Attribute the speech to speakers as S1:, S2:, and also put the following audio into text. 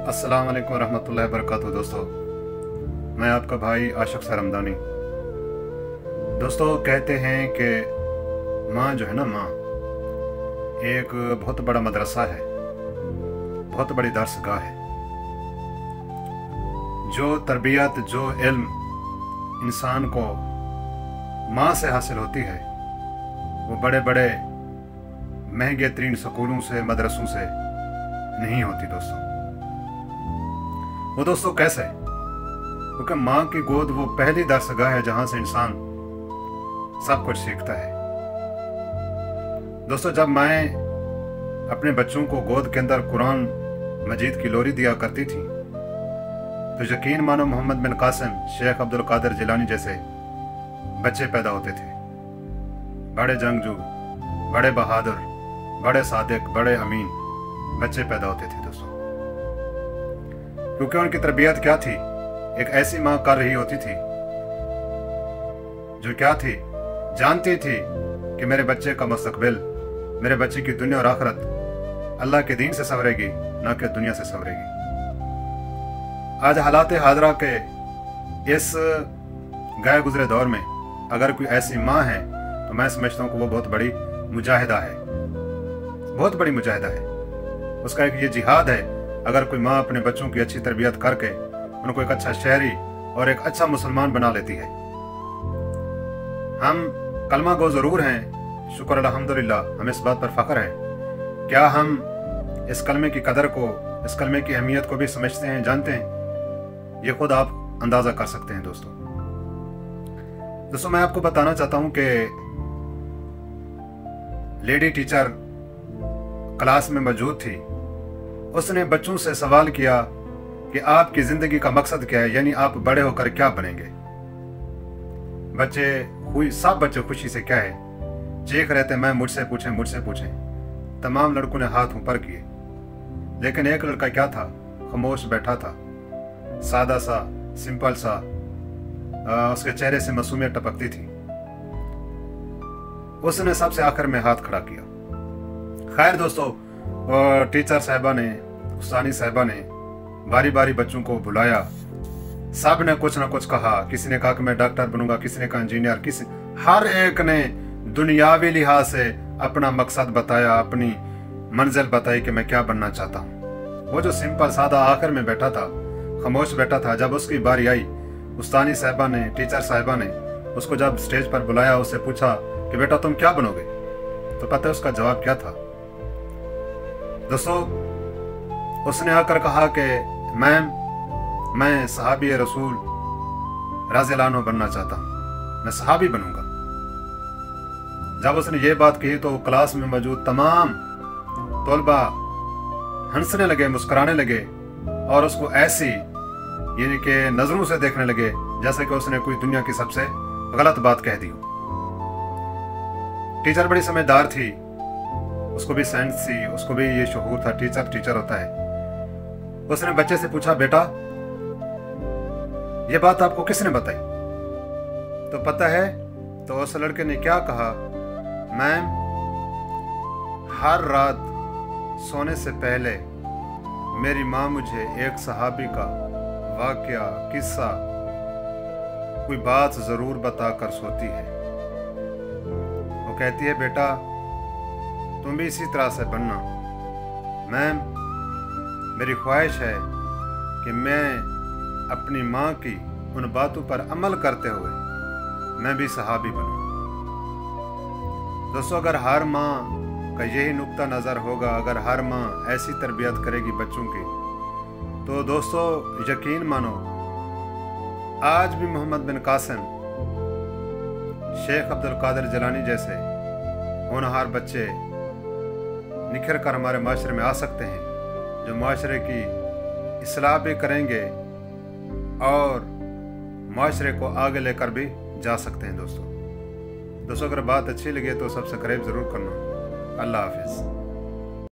S1: अस्सलाम वालेकुम रहमतुल्लाहि वबरकातुहू। दोस्तों, मैं आपका भाई आशिक सरमदानी। दोस्तों, कहते हैं कि माँ जो है ना, माँ एक बहुत बड़ा मदरसा है, बहुत बड़ी दरसगाह है। जो तरबियत, जो इल्म इंसान को माँ से हासिल होती है, वो बड़े बड़े महंगे तरीन स्कूलों से, मदरसों से नहीं होती। दोस्तों कैसे? क्योंकि माँ की गोद वो पहली दरसगाह है जहां से इंसान सब कुछ सीखता है। दोस्तों, जब मैं अपने बच्चों को गोद के अंदर कुरान मजीद की लोरी दिया करती थी, तो यकीन मानो मोहम्मद बिन कासिम, शेख अब्दुल कादिर जिलानी जैसे बच्चे पैदा होते थे। बड़े जंगजू, बड़े बहादुर, बड़े सादिक, बड़े अमीन बच्चे पैदा होते थे। दोस्तों, क्योंकि उनकी तरबियत क्या थी? एक ऐसी माँ कर रही होती थी जो क्या थी, जानती थी कि मेरे बच्चे का मुस्तकबिल, मेरे बच्चे की दुनिया और आखिरत अल्लाह के दीन से संवरेगी, ना कि दुनिया से संवरेगी। आज हालात हाजरा के इस गए गुजरे दौर में अगर कोई ऐसी माँ है तो मैं समझता हूँ कि वो बहुत बड़ी मुजाहिदा है, बहुत बड़ी मुजाहिदा है। उसका एक ये जिहाद है। अगर कोई माँ अपने बच्चों की अच्छी तरबियत करके उनको एक अच्छा शहरी और एक अच्छा मुसलमान बना लेती है। हम कलमा गो जरूर हैं, शुक्र अल्हम्दुलिल्लाह, हमें इस बात पर फख्र है। क्या हम इस कलमे की कदर को, इस कलमे की अहमियत को भी समझते हैं, जानते हैं? ये खुद आप अंदाजा कर सकते हैं। दोस्तों, मैं आपको बताना चाहता हूं कि लेडी टीचर क्लास में मौजूद थी। उसने बच्चों से सवाल किया कि आपकी जिंदगी का मकसद क्या है, यानी आप बड़े होकर क्या बनेंगे? सब बच्चे खुशी से क्या है चीख रहे थे, मैं मुझसे पूछें, मुझसे पूछें। तमाम लड़कों ने हाथ ऊपर किए, लेकिन एक लड़का क्या था, खामोश बैठा था, सादा सा, सिंपल सा। उसके चेहरे से मासूमियत टपकती थी। उसने सबसे आखिर में हाथ खड़ा किया। खैर दोस्तों, टीचर साहिबा ने, उस्तानी साहिबा ने बारी बारी बच्चों को बुलाया। सब ने कुछ ना कुछ कहा। किसी ने कहा कि मैं डॉक्टर बनूंगा, किसी ने कहा इंजीनियर, हर एक ने दुनियावी लिहाज से अपना मकसद बताया, अपनी मंजिल बताई कि मैं क्या बनना चाहता हूँ। वो जो सिंपल सादा आखिर में बैठा था, खामोश बैठा था, जब उसकी बारी आई, उस्तानी साहिबा ने, टीचर साहिबा ने उसको जब स्टेज पर बुलाया, उससे पूछा कि बेटा तुम क्या बनोगे? तो पता है उसका जवाब क्या था? दोस्तों, उसने आकर कहा कि मैं सहाबी रसूल रज़ियल्लाहु अन्हु बनना चाहता हूँ, मैं सहाबी बनूंगा। जब उसने ये बात कही तो क्लास में मौजूद तमाम तलबा हंसने लगे, मुस्कुराने लगे और उसको ऐसी यानी कि नजरों से देखने लगे जैसे कि उसने कोई दुनिया की सबसे गलत बात कह दी हो। टीचर बड़ी समझदार थी, उसको भी सेंस थी, उसको भी ये शऊर था, टीचर होता है। उसने बच्चे से पूछा, बेटा ये बात आपको किसने बताई? तो पता है, तो उस लड़के ने क्या कहा, मैम हर रात सोने से पहले मेरी माँ मुझे एक सहाबी का वाकया, किस्सा, कोई बात जरूर बता कर सोती है। वो कहती है, बेटा तुम भी इसी तरह से बनना। मैम मेरी ख्वाहिश है कि मैं अपनी माँ की उन बातों पर अमल करते हुए मैं भी सहाबी बनूं। दोस्तों, अगर हर माँ का यही नुक्ता नज़र होगा, अगर हर माँ ऐसी तरबियत करेगी बच्चों की, तो दोस्तों यकीन मानो आज भी मोहम्मद बिन कासिम, शेख अब्दुल कादिर जिलानी जैसे होनहार बच्चे निखर कर हमारे माशरे में आ सकते हैं, जो माशरे की इस्लाह भी करेंगे और माशरे को आगे लेकर भी जा सकते हैं। दोस्तों, अगर बात अच्छी लगे तो सब्सक्राइब ज़रूर करना। अल्लाह हाफिज़।